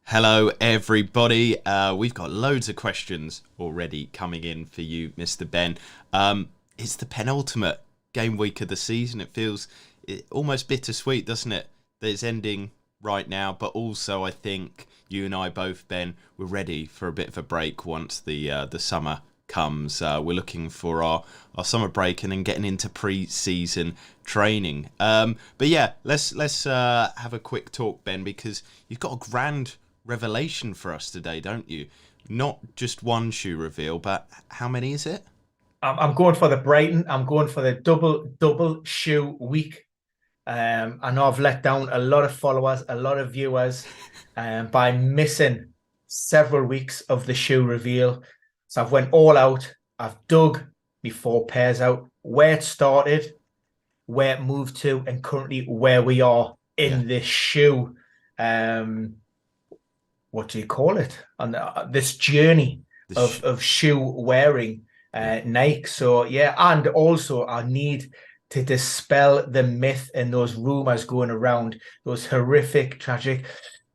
Hello, everybody. We've got loads of questions already coming in for you, Mr. Ben. It's the penultimate game week of the season. It feels almost bittersweet, doesn't it, that it's ending right now? But also, I think you and I both, Ben, we're ready for a bit of a break once the summer comes. We're looking for our summer break and then getting into pre-season training. But yeah, let's have a quick talk, Ben, because you've got a grand revelation for us today, don't you? Not just one shoe reveal, but how many is it? I'm going for the Brighton. I'm going for the double shoe week. I know I've let down a lot of followers, a lot of viewers, by missing several weeks of the shoe reveal. So I've went all out. I've dug my 4 pairs out, where it started, where it moved to, and currently where we are in this shoe. What do you call it? On this journey of shoe wearing. Nike. So yeah, and also I need to dispel the myth and those rumors going around, those horrific, tragic,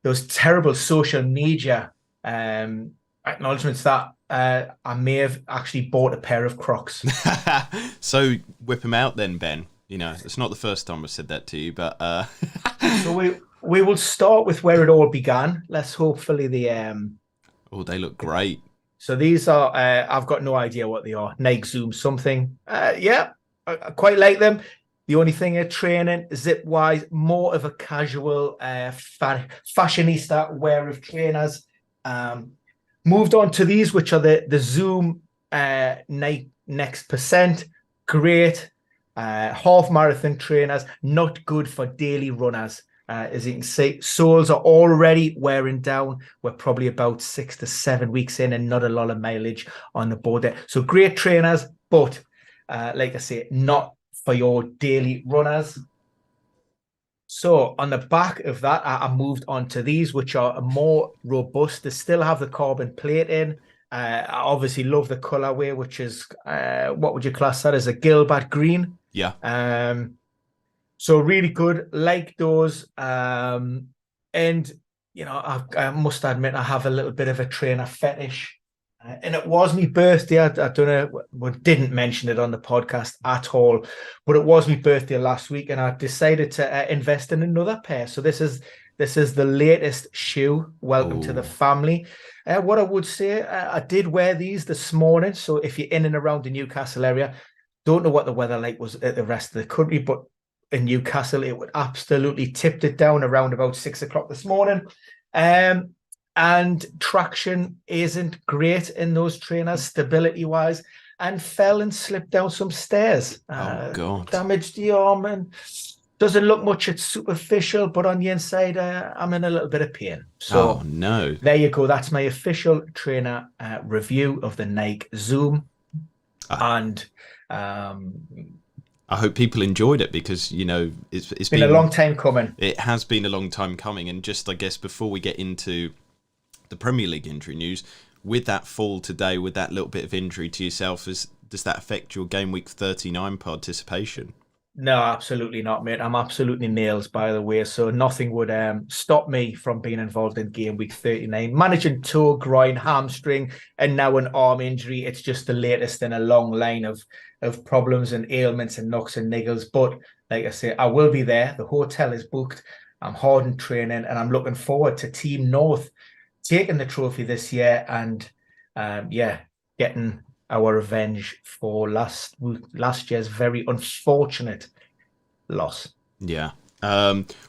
those terrible social media acknowledgements that I may have actually bought a pair of Crocs. So whip them out then, Ben. You know, it's not the first time I've said that to you, but So we will start with where it all began. Let's hopefully oh, they look great. So these are, I've got no idea what they are. Nike Zoom something. Yeah, I quite like them. The only thing are training, zip-wise, more of a casual fashionista wear of trainers. Moved on to these, which are the Zoom Nike Next Percent. Great. Half marathon trainers, not good for daily runners. As you can see, soles are already wearing down. We're probably about 6 to 7 weeks in and not a lot of mileage on the board there. So great trainers, but like I say, not for your daily runners. So on the back of that, I moved on to these, which are more robust. They still have the carbon plate in. I obviously love the colorway, which is, what would you class that as? A Gilbert green. Yeah. So really good, like those. And, you know, I must admit, I have a little bit of a trainer fetish. And it was my birthday. I don't know, we didn't mention it on the podcast at all, but it was my birthday last week, and I decided to invest in another pair. So this is the latest shoe. Welcome to the family. What I would say, I did wear these this morning. So if you're in and around the Newcastle area, don't know what the weather like was at the rest of the country, but in Newcastle, it would absolutely tipped it down around about 6 o'clock this morning. And traction isn't great in those trainers, stability-wise, and fell and slipped down some stairs. Oh, God. Damaged the arm and doesn't look much. It's superficial, but on the inside, I'm in a little bit of pain. So oh, no. There you go. That's my official trainer review of the Nike Zoom. And I hope people enjoyed it, because, you know, it's been a long time coming. It has been a long time coming. And just, I guess, before we get into the Premier League injury news, with that fall today, with that little bit of injury to yourself, does that affect your Game Week 39 participation? No, absolutely not, mate. I'm absolutely nails, by the way. So nothing would stop me from being involved in Game Week 39. Managing toe, groin, hamstring, and now an arm injury. It's just the latest in a long line of problems and ailments and knocks and niggles. But like I say, I will be there. The hotel is booked. I'm hard in training, and I'm looking forward to Team North taking the trophy this year and, getting our revenge for last year's very unfortunate loss. Yeah.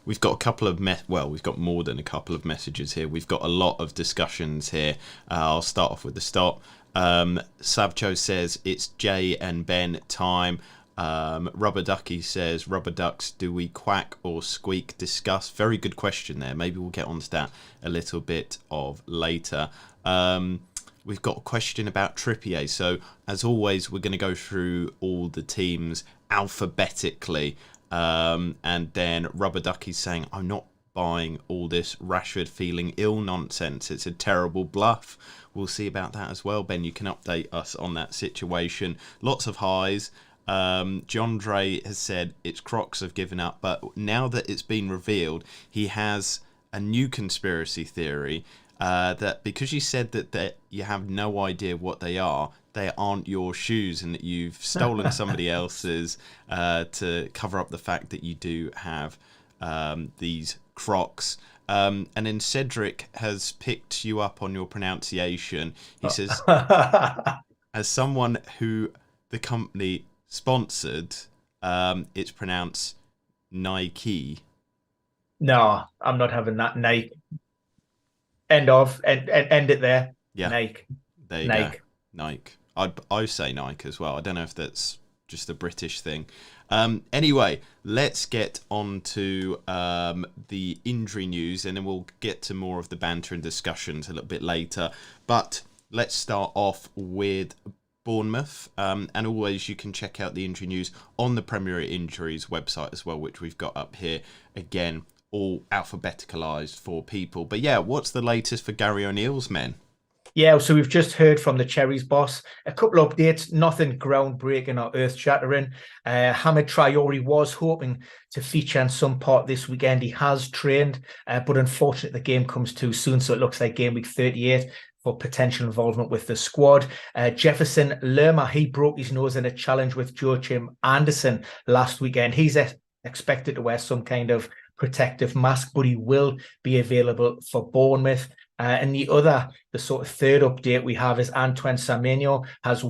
We've got a couple of we've got more than a couple of messages here. We've got a lot of discussions here. I'll start off with the start. Savcho says it's Jay and Ben time. Rubber Ducky says, Rubber Ducks, do we quack or squeak? Discuss. Very good question there. Maybe we'll get onto that a little bit of later. We've got a question about Trippier. So, as always, we're going to go through all the teams alphabetically. And then Rubber Ducky's saying, I'm not buying all this Rashford feeling ill nonsense. It's a terrible bluff. We'll see about that as well. Ben, you can update us on that situation. Lots of highs. John Dre has said it's Crocs have given up, but now that it's been revealed, he has a new conspiracy theory that because you said that you have no idea what they aren't your shoes, and that you've stolen somebody else's to cover up the fact that you do have these Crocs. And then Cedric has picked you up on your pronunciation. He says, as someone who the company sponsored, it's pronounced Nike. No, I'm not having that. Nike. End it there. Yeah. Nike. There you Nike. go. Nike. I say Nike as well. I don't know if that's just a British thing. Anyway, let's get on to the injury news, and then we'll get to more of the banter and discussions a little bit later. But let's start off with Bournemouth. And always you can check out the injury news on the Premier Injuries website as well, which we've got up here. Again, all alphabeticalised for people. But yeah, what's the latest for Gary O'Neill's men? Yeah, so we've just heard from the Cherries boss. A couple of updates, nothing groundbreaking or earth-shattering. Hamid Traore was hoping to feature in some part this weekend. He has trained, but unfortunately the game comes too soon, so it looks like game week 38 for potential involvement with the squad. Jefferson Lerma, he broke his nose in a challenge with Joachim Andersen last weekend. He's expected to wear some kind of protective mask, but he will be available for Bournemouth. And the sort of third update we have is Antoine Semenyo has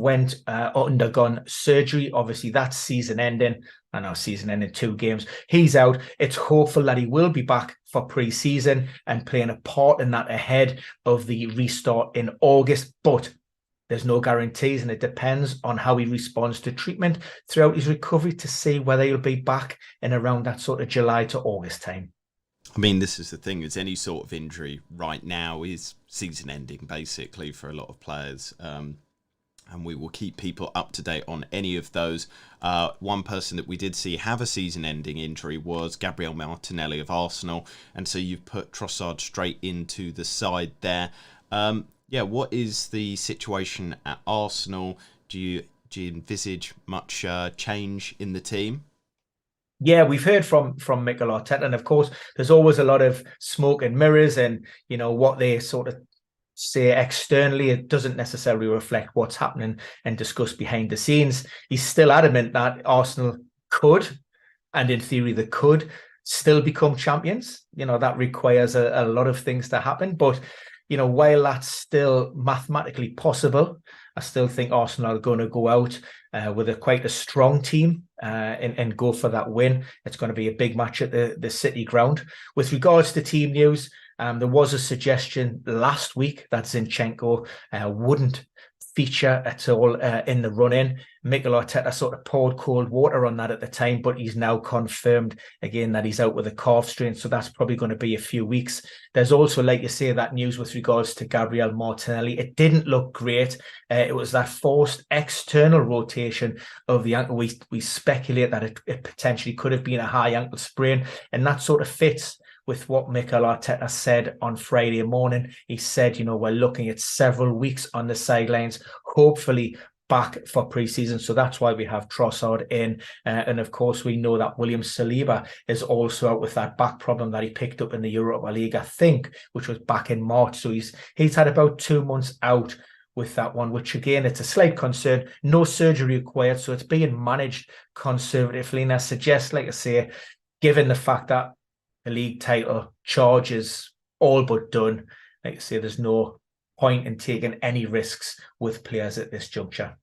undergone surgery. Obviously, that's season ending. I know season ending 2 games. He's out. It's hopeful that he will be back for pre-season and playing a part in that ahead of the restart in August. But there's no guarantees, and it depends on how he responds to treatment throughout his recovery to see whether he'll be back in around that sort of July to August time. I mean, this is the thing, is any sort of injury right now is season ending, basically, for a lot of players. And we will keep people up to date on any of those. One person that we did see have a season ending injury was Gabriel Martinelli of Arsenal. And so you've put Trossard straight into the side there. What is the situation at Arsenal? Do you envisage much change in the team? Yeah, we've heard from Mikel Arteta, and of course, there's always a lot of smoke and mirrors, and what they sort of say externally, it doesn't necessarily reflect what's happening and discussed behind the scenes. He's still adamant that Arsenal could, and in theory, they could still become champions. That requires a lot of things to happen, but while that's still mathematically possible, I still think Arsenal are going to go out with quite a strong team and go for that win. It's going to be a big match at the City ground. With regards to team news, there was a suggestion last week that Zinchenko wouldn't feature at all in the run-in. Mikel Arteta sort of poured cold water on that at the time, but he's now confirmed again that he's out with a calf strain, so that's probably going to be a few weeks. There's also, like you say, that news with regards to Gabriel Martinelli. It didn't look great. It was that forced external rotation of the ankle. We speculate that it potentially could have been a high ankle sprain, and that sort of fits with what Mikel Arteta said on Friday morning. He said, we're looking at several weeks on the sidelines, hopefully back for pre-season. So that's why we have Trossard in. And of course, we know that William Saliba is also out with that back problem that he picked up in the Europa League, I think, which was back in March. So he's had about 2 months out with that one, which again, it's a slight concern. No surgery required, so it's being managed conservatively. And I suggest, like I say, given the fact that the league title charge is all but done, like I say, there's no point in taking any risks with players at this juncture.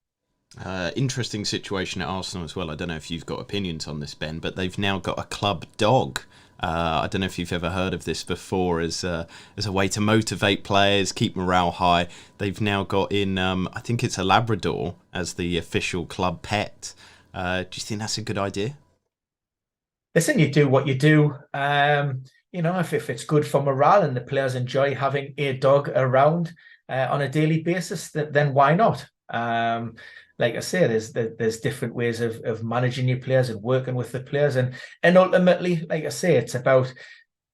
Interesting situation at Arsenal as well. I don't know if you've got opinions on this, Ben, but they've now got a club dog. I don't know if you've ever heard of this before as a way to motivate players, keep morale high. They've now got in, I think it's a Labrador, as the official club pet. Do you think that's a good idea? Listen, you do what you do. If it's good for morale and the players enjoy having a dog around on a daily basis, then why not? Like I say, there's different ways of managing your players and working with the players, and ultimately, like I say, it's about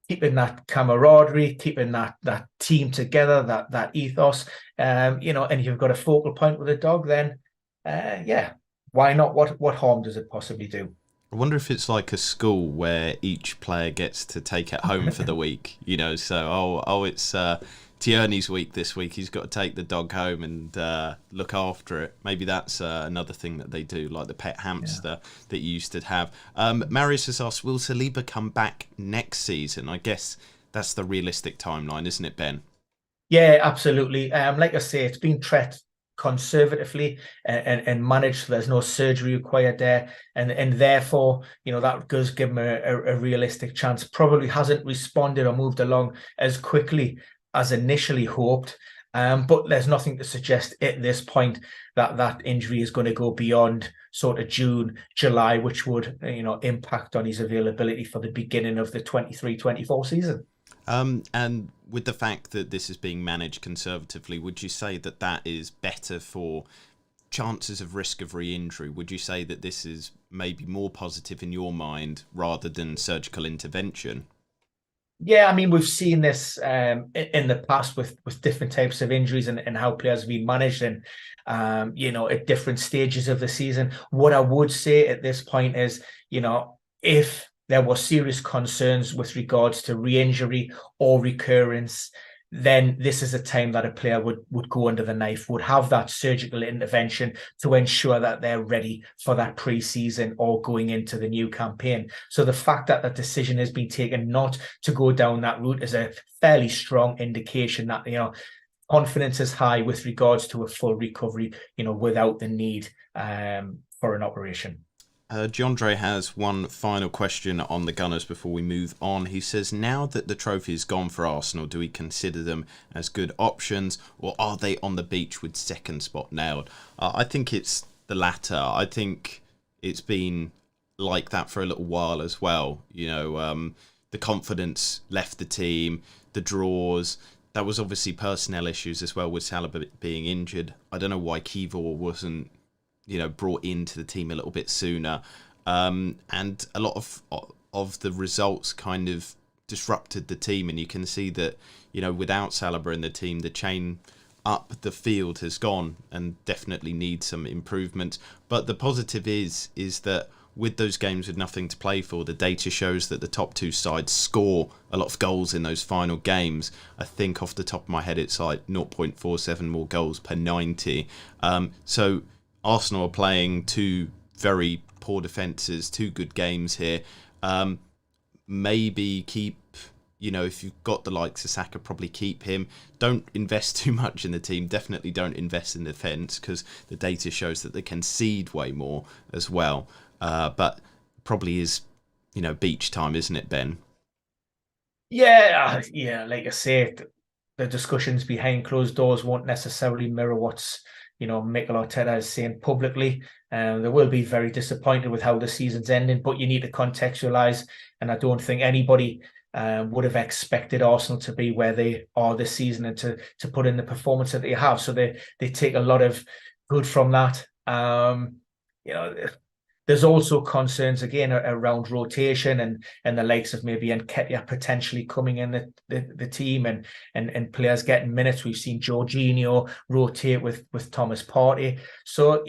keeping that camaraderie, keeping that team together, that ethos. And you've got a focal point with a dog, then why not? What harm does it possibly do? wonder if it's like a school where each player gets to take it home for the week, so it's Tierney's week this week. He's got to take the dog home and look after it. Maybe that's another thing that they do, like the pet hamster that you used to have. Marius has asked, will Saliba come back next season? I guess that's the realistic timeline, isn't it, Ben? Yeah, absolutely. Like I say, it's been treated conservatively and managed, so there's no surgery required there, and therefore, that does give him a realistic chance. Probably hasn't responded or moved along as quickly as initially hoped, but there's nothing to suggest at this point that injury is going to go beyond sort of June, July, which would impact on his availability for the beginning of the 23-24 season. And with the fact that this is being managed conservatively, would you say that is better for chances of risk of re-injury? Would you say that this is maybe more positive in your mind rather than surgical intervention? Yeah, I mean, we've seen this in the past with different types of injuries and how players have been managed and, at different stages of the season. What I would say at this point is, if there were serious concerns with regards to re-injury or recurrence, then this is a time that a player would go under the knife, would have that surgical intervention to ensure that they're ready for that pre-season or going into the new campaign. So the fact that that decision has been taken not to go down that route is a fairly strong indication that, confidence is high with regards to a full recovery, without the need for an operation. Jandre has one final question on the Gunners before we move on. He says, now that the trophy is gone for Arsenal, do we consider them as good options, or are they on the beach with second spot nailed? I think it's the latter. I think it's been like that for a little while as well. The confidence left the team, the draws. That was obviously personnel issues as well with Salah being injured. I don't know why Kivor wasn't brought into the team a little bit sooner, and a lot of the results kind of disrupted the team, and you can see that without Salah in the team, the chain up the field has gone and definitely needs some improvement. But the positive is that with those games with nothing to play for, the data shows that the top two sides score a lot of goals in those final games. I think off the top of my head it's like 0.47 more goals per 90. So Arsenal are playing two very poor defences, two good games here. Maybe keep, if you've got the likes of Saka, probably keep him. Don't invest too much in the team. Definitely don't invest in the defence because the data shows that they concede way more as well. But probably is, beach time, isn't it, Ben? Yeah, like I say, the discussions behind closed doors won't necessarily mirror what's Mikel Arteta is saying publicly. They will be very disappointed with how the season's ending, but you need to contextualise, and I don't think anybody would have expected Arsenal to be where they are this season and to put in the performance that they have. So they take a lot of good from that. There's also concerns again around rotation and the likes of maybe Nketiah potentially coming in the team and players getting minutes. We've seen Jorginho rotate with Thomas Partey. So,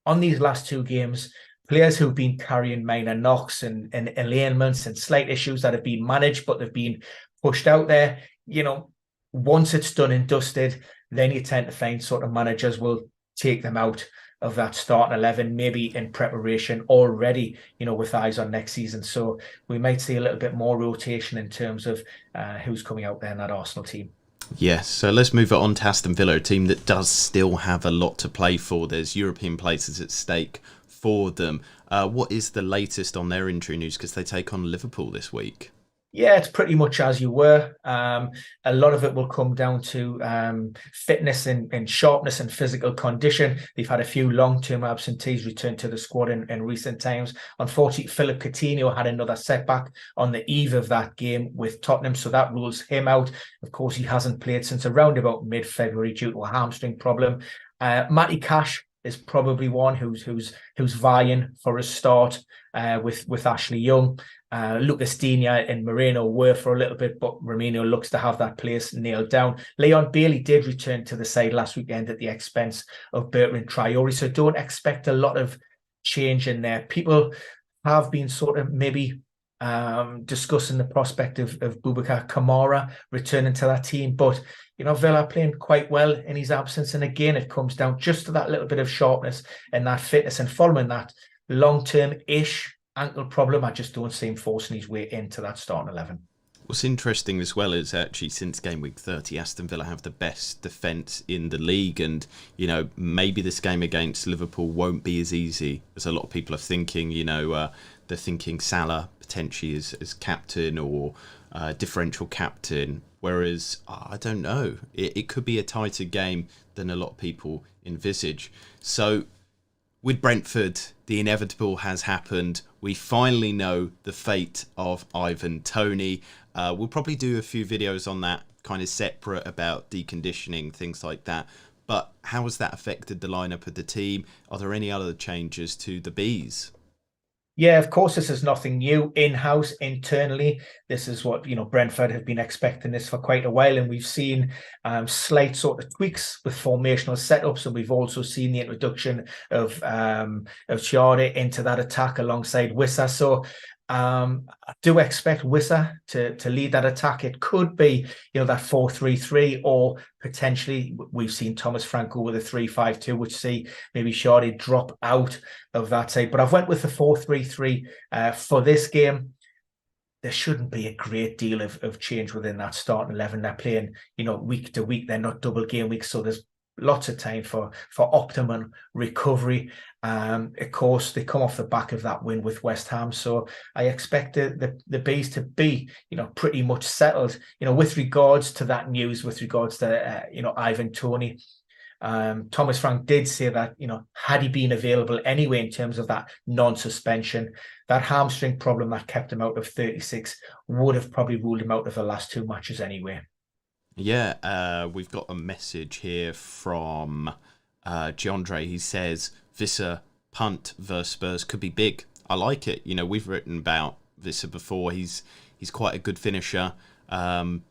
on these last two games, players who've been carrying minor knocks and ailments and slight issues that have been managed, but they've been pushed out there, once it's done and dusted, then you tend to find sort of managers will take them out of that starting 11, maybe in preparation already, with eyes on next season. So we might see a little bit more rotation in terms of who's coming out there in that Arsenal team. Yes, so let's move it on to Aston Villa, a team that does still have a lot to play for. There's European places at stake for them. What is the latest on their injury news? Because they take on Liverpool this week. Yeah, it's pretty much as you were. A lot of it will come down to fitness and sharpness and physical condition. They've had a few long-term absentees return to the squad in recent times. Unfortunately, Philip Coutinho had another setback on the eve of that game with Tottenham, so that rules him out. Of course, he hasn't played since around about mid-February due to a hamstring problem. Matty Cash is probably one who's vying for a start with Ashley Young. Lucas Digne and Moreno were for a little bit, but Moreno looks to have that place nailed down. Leon Bailey did return to the side last weekend at the expense of Bertrand Traore, so don't expect a lot of change in there. People have been sort of maybe discussing the prospect of Boubacar Kamara returning to that team. But, Villa playing quite well in his absence. And again, it comes down just to that little bit of sharpness and that fitness, and following that long-term-ish ankle problem, I just don't see him forcing his way into that starting 11. What's interesting as well is actually since game week 30, Aston Villa have the best defence in the league, and maybe this game against Liverpool won't be as easy as a lot of people are thinking. They're thinking Salah potentially as captain or differential captain, whereas I don't know, it could be a tighter game than a lot of people envisage. So with Brentford, the inevitable has happened. We finally know the fate of Ivan Toney. We'll probably do a few videos on that, kind of separate, about deconditioning, things like that. But how has that affected the lineup of the team? Are there any other changes to the Bees? Yeah, of course, this is nothing new. In-house, internally, this is what, Brentford have been expecting this for quite a while. And we've seen slight sort of tweaks with formational setups. And we've also seen the introduction of Chiari into that attack alongside Wissa. So I do expect Wissa to lead that attack. It could be, that 4-3-3, or potentially we've seen Thomas Franco with a 3-5-2, which see maybe Chiari drop out of that side. But I've went with the 4-3-3 for this game. There shouldn't be a great deal of change within that starting 11. They're playing, week to week. They're not double game weeks, so there's lots of time for optimum recovery. Of course, they come off the back of that win with West Ham, so I expect the Bees to be, pretty much settled. With regards to that news, with regards to Ivan Toney, Thomas Frank did say that, had he been available anyway in terms of that non-suspension, that hamstring problem that kept him out of 36 would have probably ruled him out of the last two matches anyway. Yeah, we've got a message here from Giandre. He says Visser punt versus Spurs could be big. I like it. We've written about Visser before. He's quite a good finisher, and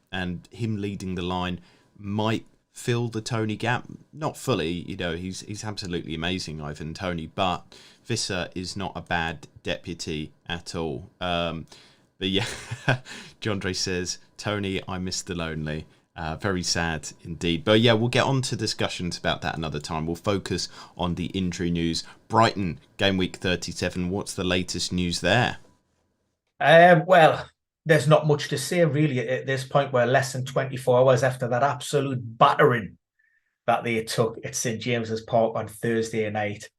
him leading the line might fill the Toney gap. Not fully, he's absolutely amazing, Ivan Toney, but Visser is not a bad deputy at all. But yeah, Giandre says, Toney, I miss the lonely. Very sad indeed. But yeah, we'll get on to discussions about that another time. We'll focus on the injury news. Brighton, game week 37. What's the latest news there? Well, there's not much to say really at this point. We're less than 24 hours after that absolute battering that they took at St James's Park on Thursday night.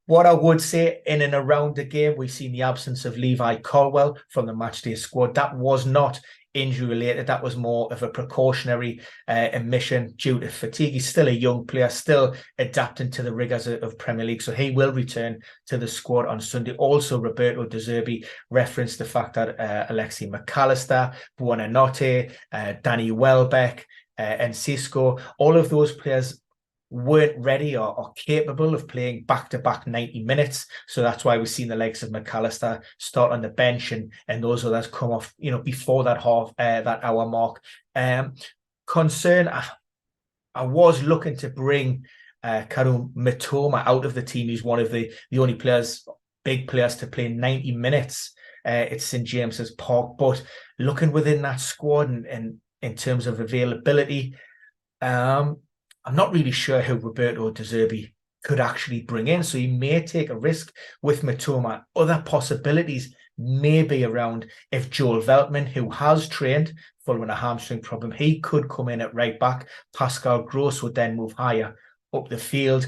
What I would say, in and around the game, we've seen the absence of Levi Colwill from the matchday squad. That was not injury related. That was more of a precautionary omission due to fatigue. He's still a young player, still adapting to the rigors of Premier League, so he will return to the squad on Sunday. Also, Roberto De Zerbi referenced the fact that Alexi McAllister, Buonanotte, Danny Welbeck, and Cisco, all of those players weren't ready or capable of playing back-to-back 90 minutes. So that's why we've seen the likes of McAllister start on the bench and those others come off, before that hour mark. Concern, I was looking to bring Karim Mitoma out of the team. He's one of the only big players to play 90 minutes at St James's Park. But looking within that squad and in terms of availability, I'm not really sure who Roberto De Zerbi could actually bring in. So he may take a risk with Mitoma. Other possibilities may be around if Joel Veltman, who has trained following a hamstring problem, he could come in at right back. Pascal Gross would then move higher up the field,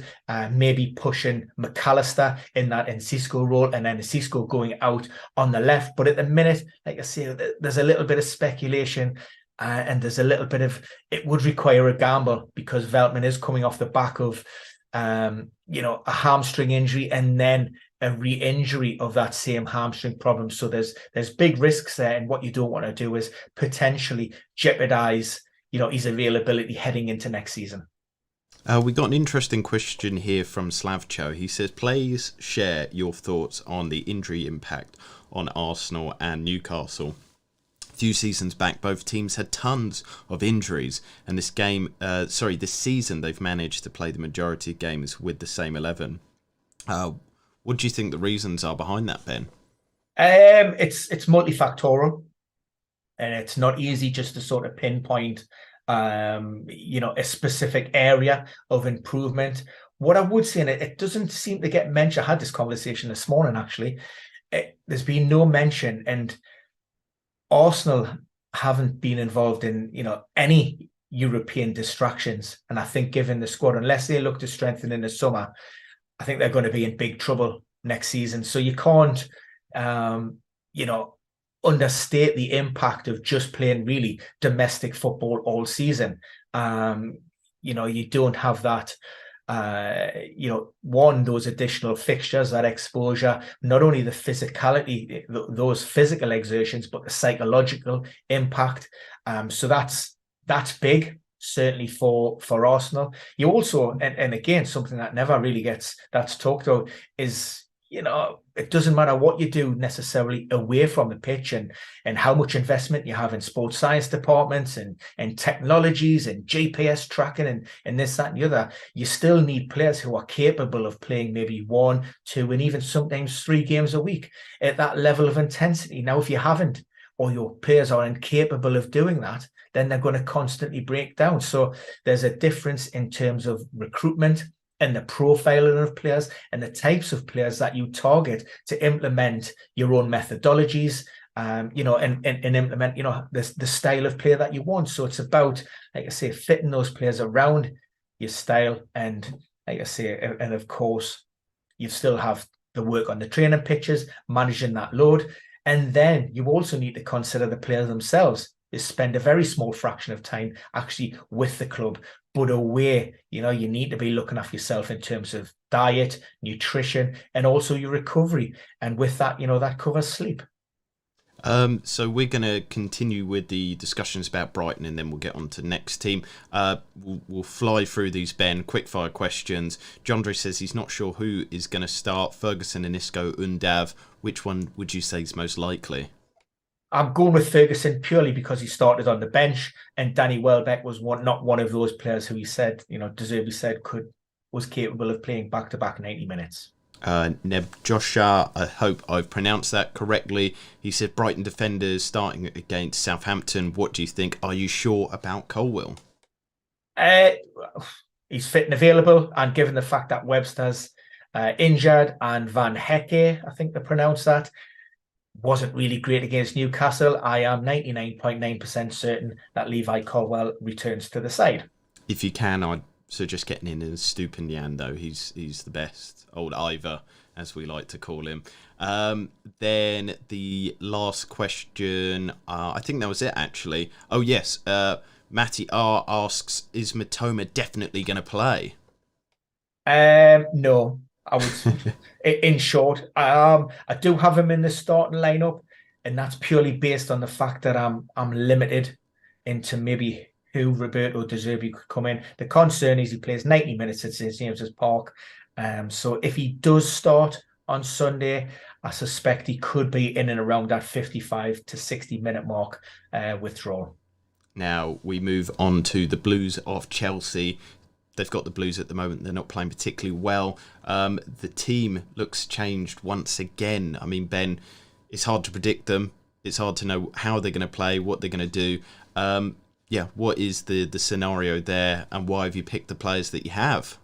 maybe pushing McAllister in that Enciso role, and then Enciso going out on the left. But at the minute, like I say, there's a little bit of speculation. And there's a little bit of, it would require a gamble because Veltman is coming off the back of, a hamstring injury and then a re-injury of that same hamstring problem. So there's big risks there. And what you don't want to do is potentially jeopardize, his availability heading into next season. We got an interesting question here from Slavcho. He says, please share your thoughts on the injury impact on Arsenal and Newcastle. Few seasons back, both teams had tons of injuries, and this season they've managed to play the majority of games with the same 11. What do you think the reasons are behind that, Ben? It's multifactorial, and it's not easy just to sort of pinpoint, a specific area of improvement. What I would say, and it doesn't seem to get mentioned. I had this conversation this morning, actually. There's been no mention, and Arsenal haven't been involved in, any European distractions. And I think given the squad, unless they look to strengthen in the summer, I think they're going to be in big trouble next season. So you can't, understate the impact of just playing really domestic football all season. You don't have that, those additional fixtures, that exposure, not only the physicality, those physical exertions, but the psychological impact. So that's big, certainly for Arsenal. You also, and again, something that never really that's talked about is, it doesn't matter what you do necessarily away from the pitch, and how much investment you have in sports science departments and technologies and GPS tracking and this, that, and the other. You still need players who are capable of playing maybe 1, 2, and even sometimes 3 games a week at that level of intensity. Now, if you haven't, or your players are incapable of doing that, then they're going to constantly break down. So there's a difference in terms of recruitment and the profiling of players and the types of players that you target to implement your own methodologies, and implement, the style of player that you want. So it's about, like I say, fitting those players around your style. And like I say, and of course, you still have the work on the training pitches, managing that load. And then you also need to consider the players themselves. Is spend a very small fraction of time actually with the club, but away. You need to be looking after yourself in terms of diet, nutrition, and also your recovery. And with that, that covers sleep. So we're going to continue with the discussions about Brighton, and then we'll get on to the next team. We'll fly through these, Ben. Quickfire questions. Jondre says he's not sure who is going to start. Ferguson, Isco, Undav. Which one would you say is most likely? I'm going with Ferguson purely because he started on the bench, and Danny Welbeck was not one of those players who he said, deservedly said was capable of playing back-to-back 90 minutes. Neb Joshua, I hope I've pronounced that correctly. He said Brighton defenders starting against Southampton. What do you think? Are you sure about Colwill? He's fit and available, and given the fact that Webster's injured and Van Hecke, I think they pronounce that, wasn't really great against Newcastle, I am 99.9% certain that Levi Colwill returns to the side. If you can, I'd suggest getting in Stupinian, though. He's the best. Old Ivor, as we like to call him. Then the last question, I think that was it, actually. Oh, yes. Matty R asks, is Matoma definitely going to play? No. I would, in short, I do have him in the starting lineup, and that's purely based on the fact that I'm limited into maybe who Roberto De Zerbi could come in. The concern is he plays 90 minutes at St James's Park, so if he does start on Sunday, I suspect he could be in and around that 55 to 60 minute mark withdrawal. Now we move on to the Blues of Chelsea. They've got the Blues at the moment. They're not playing particularly well. The team looks changed once again. I mean, Ben, it's hard to predict them. It's hard to know how they're going to play, what they're going to do. What is the scenario there, and why have you picked the players that you have?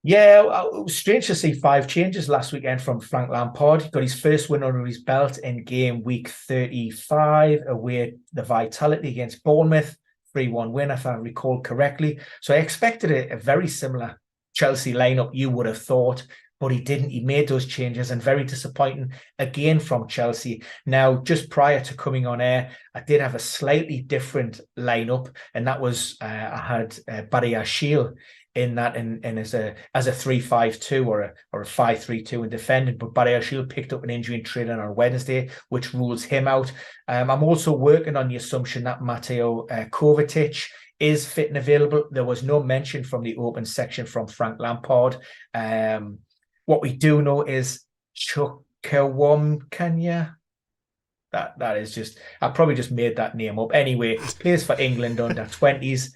Yeah, it was strange to see 5 changes last weekend from Frank Lampard. He got his first win under his belt in game week 35 away at the Vitality against Bournemouth. 3-1 win, if I recall correctly. So I expected a very similar Chelsea lineup, you would have thought, but he didn't. He made those changes, and very disappointing again from Chelsea. Now, just prior to coming on air, I did have a slightly different lineup, and that was I had Barry Ashiel in that, and as a 3-5-2 or a 5-3-2 in defending, but Barry Ashiel picked up an injury in training on Wednesday, which rules him out. I'm also working on the assumption that Mateo Kovacic is fit and available. There was no mention from the open section from Frank Lampard. What we do know is Chukwuemeka. That is just, I probably just made that name up. Anyway, plays for England under 20s.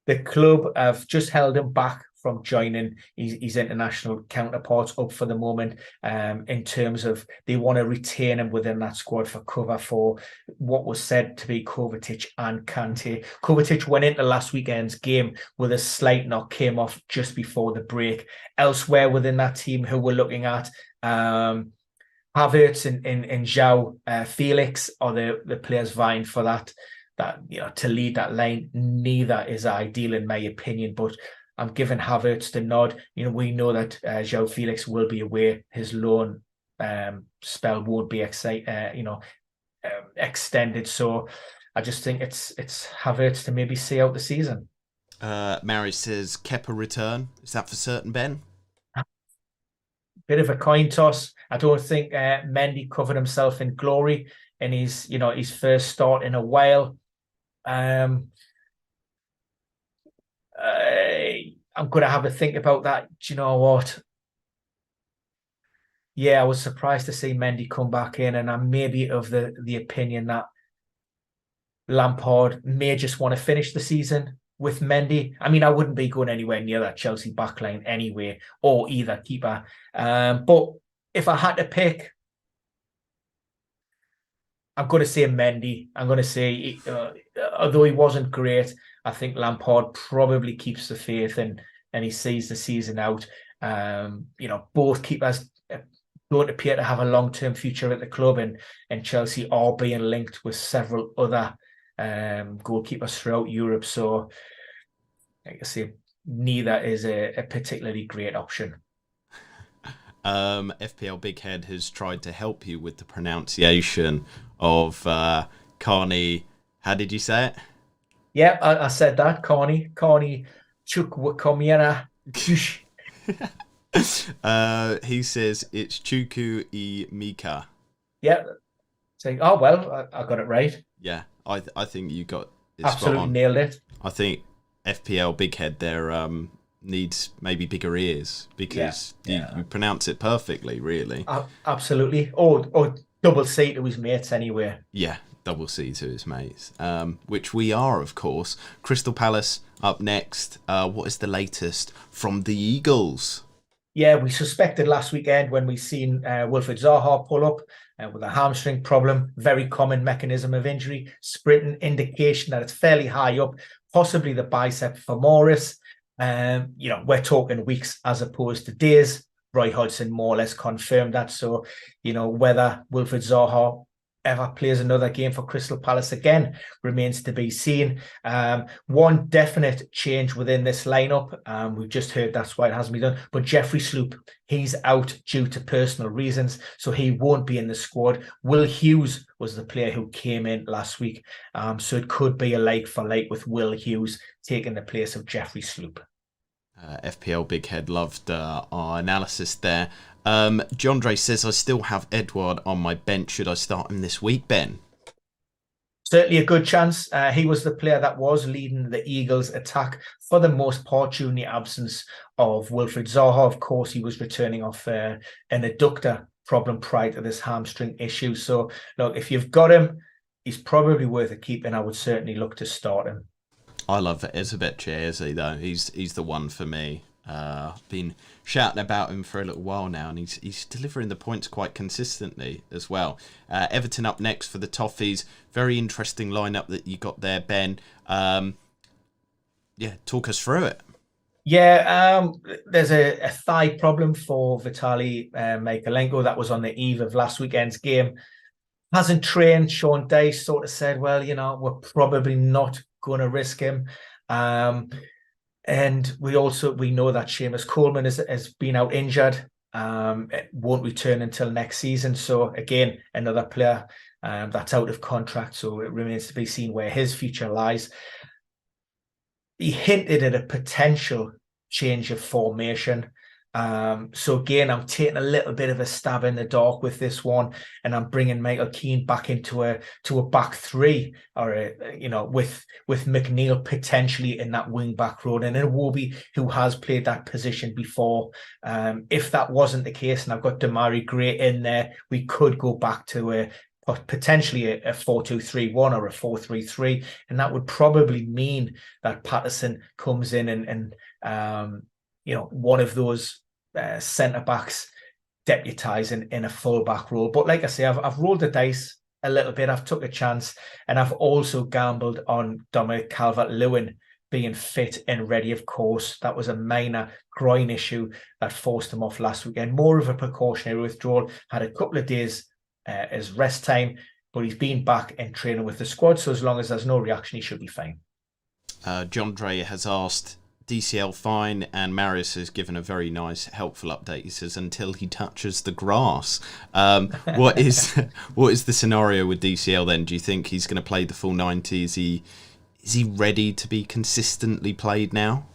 The club have just held him back from joining his international counterparts up for the moment, in terms of they want to retain him within that squad for cover for what was said to be Kovacic and Kante. Kovacic went into last weekend's game with a slight knock, came off just before the break. Elsewhere within that team who we're looking at, Havertz and João Felix are the players vying for that to lead that line. Neither is ideal in my opinion, but I'm giving Havertz the nod. We know that João Felix will be away. His loan spell won't be extended, so I just think it's Havertz to maybe see out the season. Mary says Kepa return. Is that for certain, Ben? Bit of a coin toss. I don't think Mendy covered himself in glory in his first start in a while. I'm going to have a think about that. Do you know what? Yeah, I was surprised to see Mendy come back in, and I'm maybe of the opinion that Lampard may just want to finish the season with Mendy. I mean, I wouldn't be going anywhere near that Chelsea backline anyway, or either keeper. But if I had to pick, I'm going to say Mendy. I'm going to say, although he wasn't great, I think Lampard probably keeps the faith and he sees the season out. Both keepers don't appear to have a long-term future at the club, and Chelsea are being linked with several other goalkeepers throughout Europe. So, like I say, neither is a particularly great option. FPL Big Head has tried to help you with the pronunciation of Carney. How did you say it? Yeah, I said that. Carney Chukwuemeka. He says it's Chuku I Mika. Yeah. Saying, oh well, I got it right. Yeah, I think you got it absolutely spot on. Nailed it. I think FPL Big Head there needs maybe bigger ears because you pronounce it perfectly, really. Absolutely. Or double C to his mates anyway. Yeah, double C to his mates, which we are, of course. Crystal Palace up next. What is the latest from the Eagles? Yeah, we suspected last weekend when we seen Wilfried Zaha pull up with a hamstring problem, very common mechanism of injury, sprinting, indication that it's fairly high up, possibly the bicep femoris. We're talking weeks as opposed to days. Roy Hodgson more or less confirmed that. So, whether Wilfried Zaha ever plays another game for Crystal Palace again remains to be seen. One definite change within this lineup, we've just heard that's why it hasn't been done, but Jeffrey Sloop, he's out due to personal reasons, so he won't be in the squad. Will Hughes was the player who came in last week, so it could be a like for like with Will Hughes taking the place of Jeffrey Sloop. FPL Big Head loved our analysis there. Jandre says, I still have Edouard on my bench. Should I start him this week, Ben? Certainly a good chance. He was the player that was leading the Eagles' attack for the most part during the absence of Wilfried Zaha. Of course, he was returning off an adductor problem prior to this hamstring issue. So, look, if you've got him, he's probably worth a keep, and I would certainly look to start him. I love Ezebechi, though. He's the one for me. Been shouting about him for a little while now, and he's delivering the points quite consistently as well. Everton up next for the Toffees. Very interesting lineup that you got there, Ben. Talk us through it. Yeah, there's a thigh problem for Vitaly Mykolenko. That was on the eve of last weekend's game. Hasn't trained. Sean Dyche sort of said, well, we're probably not going to risk him. And we know that Seamus Coleman has been out injured. It won't return until next season. So again, another player that's out of contract. So it remains to be seen where his future lies. He hinted at a potential change of formation. So again, I'm taking a little bit of a stab in the dark with this one, and I'm bringing Michael Keane back into a back three, or with McNeil potentially in that wing back role, and Iwobi, who has played that position before. If that wasn't the case, and I've got Demarai Gray in there, we could go back to potentially a 4-2-3-1 or a 4-3-3, and that would probably mean that Patterson comes in and one of those centre backs deputising in a full back role. But like I say, I've rolled the dice a little bit. I've took a chance, and I've also gambled on Dominic Calvert-Lewin being fit and ready. Of course, that was a minor groin issue that forced him off last weekend. More of a precautionary withdrawal. Had a couple of days as rest time, but he's been back and training with the squad. So as long as there's no reaction, he should be fine. John Dre has asked, DCL fine, and Marius has given a very nice, helpful update. He says, until he touches the grass. What is the scenario with DCL then? Do you think he's going to play the full 90? Is he ready to be consistently played now?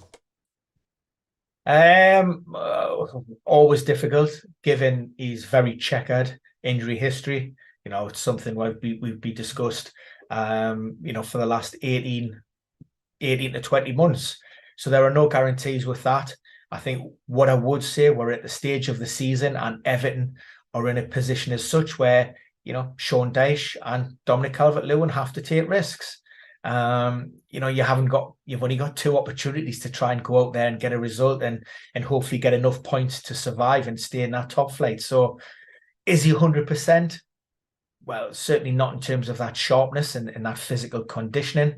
Always difficult, given his very checkered injury history. It's something we've been discussed, for the last 18 to 20 months. So there are no guarantees with that. I think what I would say, we're at the stage of the season and Everton are in a position as such where, Sean Dyche and Dominic Calvert-Lewin have to take risks. You've only got 2 opportunities to try and go out there and get a result and hopefully get enough points to survive and stay in that top flight. So is he 100%? Well, certainly not in terms of that sharpness and that physical conditioning,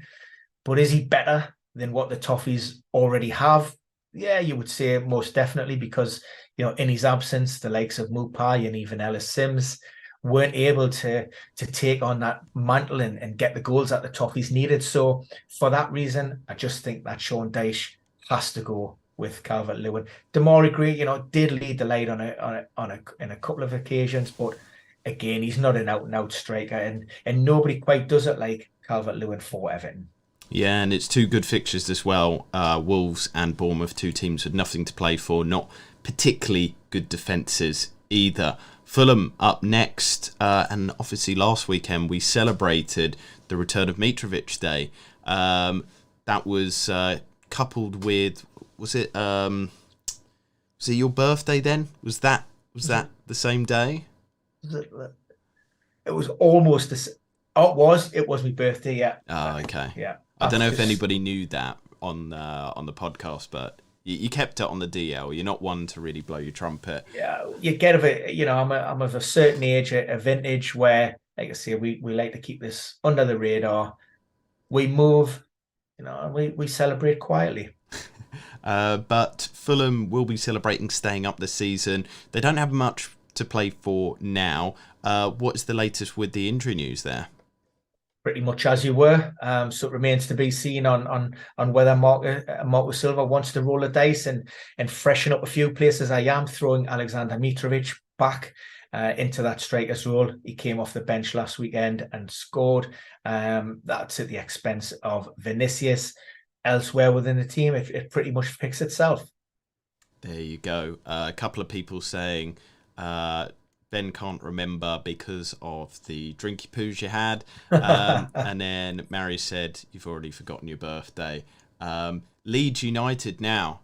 but is he better than what the Toffees already have? Yeah, you would say most definitely, because, in his absence, the likes of Mupai and even Ellis Sims weren't able to take on that mantle and get the goals that the Toffees needed. So for that reason, I just think that Sean Dyche has to go with Calvert-Lewin. Demarai Gray, did lead the light in a couple of occasions, but again, he's not an out-and-out striker, and nobody quite does it like Calvert-Lewin for Everton. Yeah, and it's 2 good fixtures as well. Wolves and Bournemouth, 2 teams with nothing to play for, not particularly good defences either. Fulham up next, and obviously last weekend we celebrated the return of Mitrovic Day. That was coupled with, was it your birthday then? Was that the same day? It was almost the. Oh, it was my birthday. Yeah. Oh, okay. Yeah. I don't know if anybody knew that on the podcast, but you kept it on the DL. You're not one to really blow your trumpet. Yeah, you get of it. I'm of a certain age, a vintage where, like I say, we like to keep this under the radar. We move, and we celebrate quietly. But Fulham will be celebrating staying up this season. They don't have much to play for now. What is the latest with the injury news there? Pretty much as you were. So it remains to be seen on whether Marco Silva wants to roll the dice and freshen up a few places. I am throwing Alexander Mitrovic back into that striker's role. He came off the bench last weekend and scored. That's at the expense of Vinicius. Elsewhere within the team, it pretty much picks itself. There you go. A couple of people saying Ben can't remember because of the drinky poos you had. And then Mary said, you've already forgotten your birthday. Leeds United now.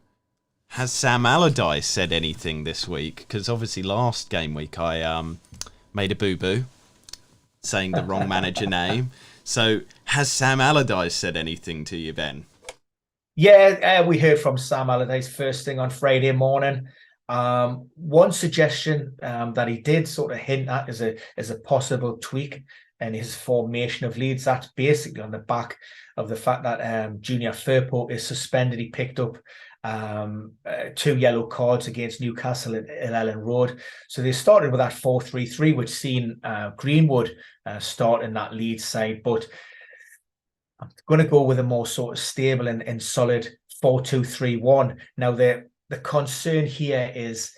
Has Sam Allardyce said anything this week? Because obviously last game week I made a boo-boo saying the wrong manager name. So has Sam Allardyce said anything to you, Ben? Yeah, we heard from Sam Allardyce first thing on Friday morning. One suggestion that he did sort of hint at is a possible tweak in his formation of Leeds. That's basically on the back of the fact that Junior Firpo is suspended. He picked up 2 yellow cards against Newcastle at Ellen Road. So they started with that 4-3-3, which seen Greenwood start in that Leeds side. But I'm going to go with a more sort of stable and solid 4-2-3-1. Now, the concern here is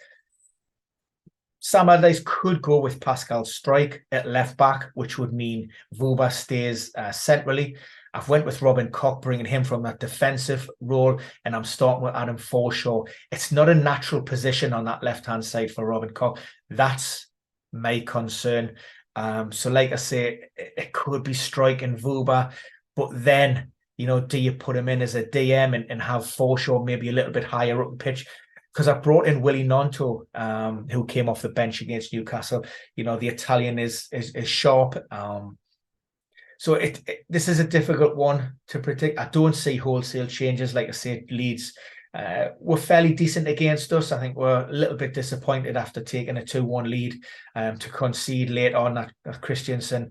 Sam Allardyce could go with Pascal Struijk at left back, which would mean Vuba stays centrally. I've went with Robin Koch, bringing him from that defensive role, and I'm starting with Adam Forshaw. It's not a natural position on that left-hand side for Robin Koch. That's my concern. So like I say, it could be Struijk and Vuba, but then, do you put him in as a DM and have Forshaw maybe a little bit higher up the pitch? Because I brought in Willy Gnonto, who came off the bench against Newcastle. The Italian is sharp. So this is a difficult one to predict. I don't see wholesale changes. Like I said, Leeds were fairly decent against us. I think we're a little bit disappointed after taking a 2-1 lead to concede late on that Christensen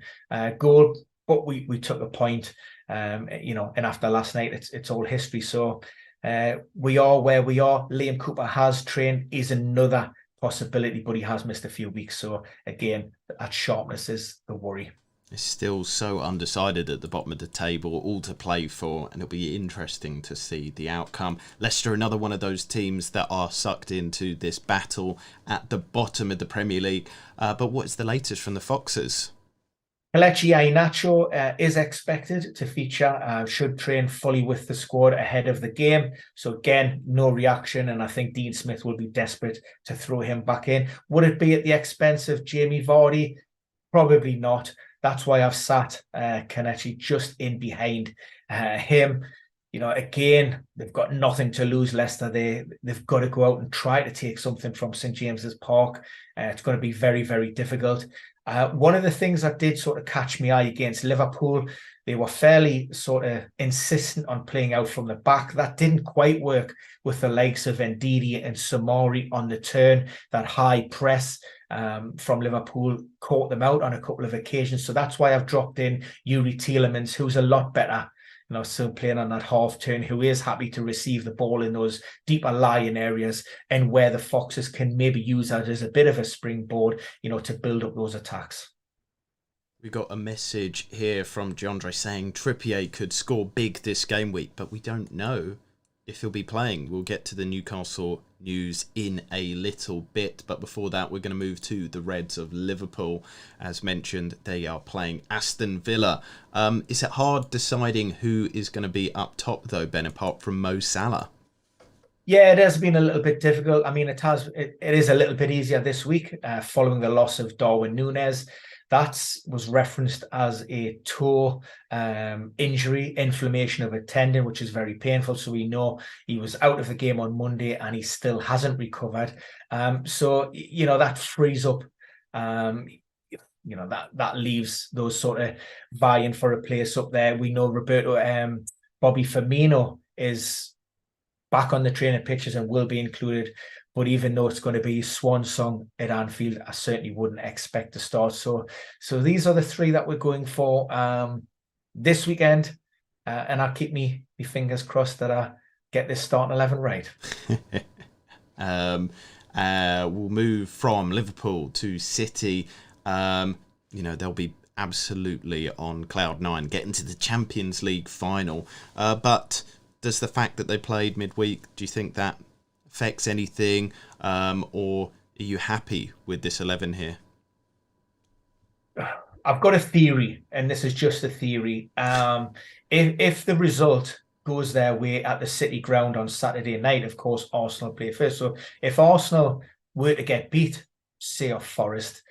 goal. But we took a point, and after last night, it's all history. So we are where we are. Liam Cooper has trained, is another possibility, but he has missed a few weeks. So again, that sharpness is the worry. It's still so undecided at the bottom of the table, all to play for, and it'll be interesting to see the outcome. Leicester, another one of those teams that are sucked into this battle at the bottom of the Premier League. But what is the latest from the Foxes? Kelechi Iheanacho is expected to feature, should train fully with the squad ahead of the game. So again, no reaction, and I think Dean Smith will be desperate to throw him back in. Would it be at the expense of Jamie Vardy? Probably not. That's why I've sat Kelechi just in behind him. Again, they've got nothing to lose, Leicester. They've got to go out and try to take something from St James's Park. It's going to be very, very difficult. One of the things that did sort of catch my eye against Liverpool, they were fairly sort of insistent on playing out from the back. That didn't quite work with the likes of Ndidi and Samari on the turn. That high press from Liverpool caught them out on a couple of occasions. So that's why I've dropped in Yuri Tielemans, who's a lot better, still playing on that half turn, who is happy to receive the ball in those deeper lying areas and where the Foxes can maybe use that as a bit of a springboard, to build up those attacks. We got a message here from Jandre saying Trippier could score big this game week, but we don't know if he'll be playing. We'll get to the Newcastle news in a little bit, but before that we're going to move to the Reds of Liverpool. As mentioned, they are playing Aston Villa. Is it hard deciding who is going to be up top though, Ben, apart from Mo Salah? Yeah, it has been a little bit difficult. I mean, it is a little bit easier this week following the loss of Darwin Núñez. That was referenced as a toe injury, inflammation of a tendon, which is very painful. So we know he was out of the game on Monday and he still hasn't recovered. So that frees up, that leaves those sort of vying for a place up there. We know Bobby Firmino is back on the training pitches and will be included. But even though it's going to be swan song at Anfield, I certainly wouldn't expect to start. So these are the three that we're going for this weekend. And I'll keep my fingers crossed that I get this starting 11 right. We'll move from Liverpool to City. They'll be absolutely on cloud nine, getting to the Champions League final. But does the fact that they played midweek, do you think that affects anything, or are you happy with this 11 here? I've got a theory, and this is just a theory. If the result goes their way at the City ground on Saturday night, of course, Arsenal play first. So if Arsenal were to get beat, say off Forest,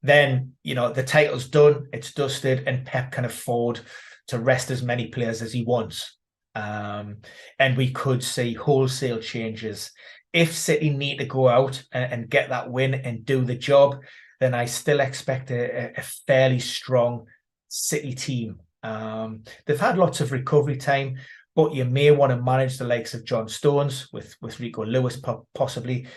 then the title's done, it's dusted, and Pep can afford to rest as many players as he wants. And we could see wholesale changes. If City need to go out and get that win and do the job, then I still expect a fairly strong City team. They've had lots of recovery time, but you may want to manage the likes of John Stones with Rico Lewis possibly,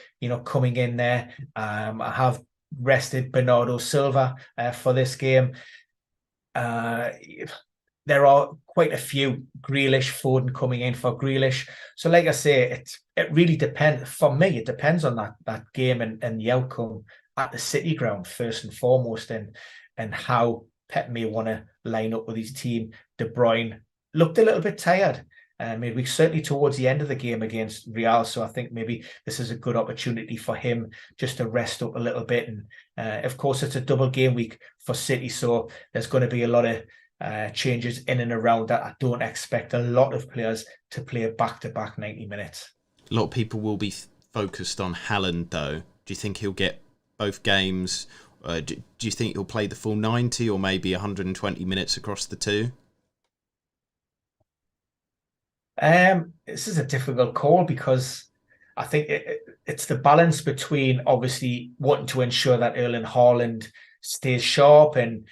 coming in there. I have rested Bernardo Silva for this game. There are quite a few. Grealish, Foden coming in for Grealish. So like I say, it really depends. For me, it depends on that game and the outcome at the City ground first and foremost, and how Pep may want to line up with his team. De Bruyne looked a little bit tired. Maybe certainly towards the end of the game against Real. So I think maybe this is a good opportunity for him just to rest up a little bit. And of course, it's a double game week for City. So there's going to be a lot of changes in and around that. I don't expect a lot of players to play back-to-back 90 minutes. A lot of people will be focused on Haaland, though. Do you think he'll get both games? Do you think he'll play the full 90 or maybe 120 minutes across the two? This is a difficult call because I think it's the balance between obviously wanting to ensure that Erling Haaland stays sharp and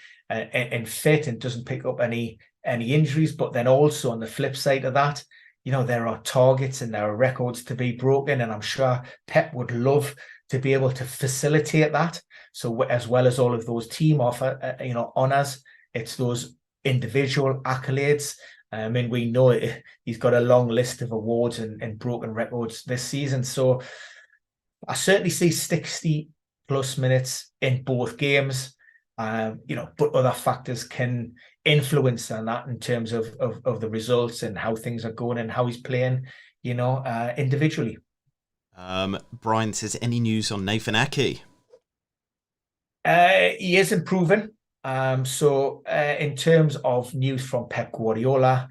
fit and doesn't pick up any injuries, but then also on the flip side of that, there are targets and there are records to be broken, and I'm sure Pep would love to be able to facilitate that. So as well as all of those team honours, it's those individual accolades. And we know he's got a long list of awards and broken records this season. So I certainly see 60 plus minutes in both games. But other factors can influence on that in terms of the results and how things are going and how he's playing, individually. Brian says, any news on Nathan Ake? He is improving. So in terms of news from Pep Guardiola,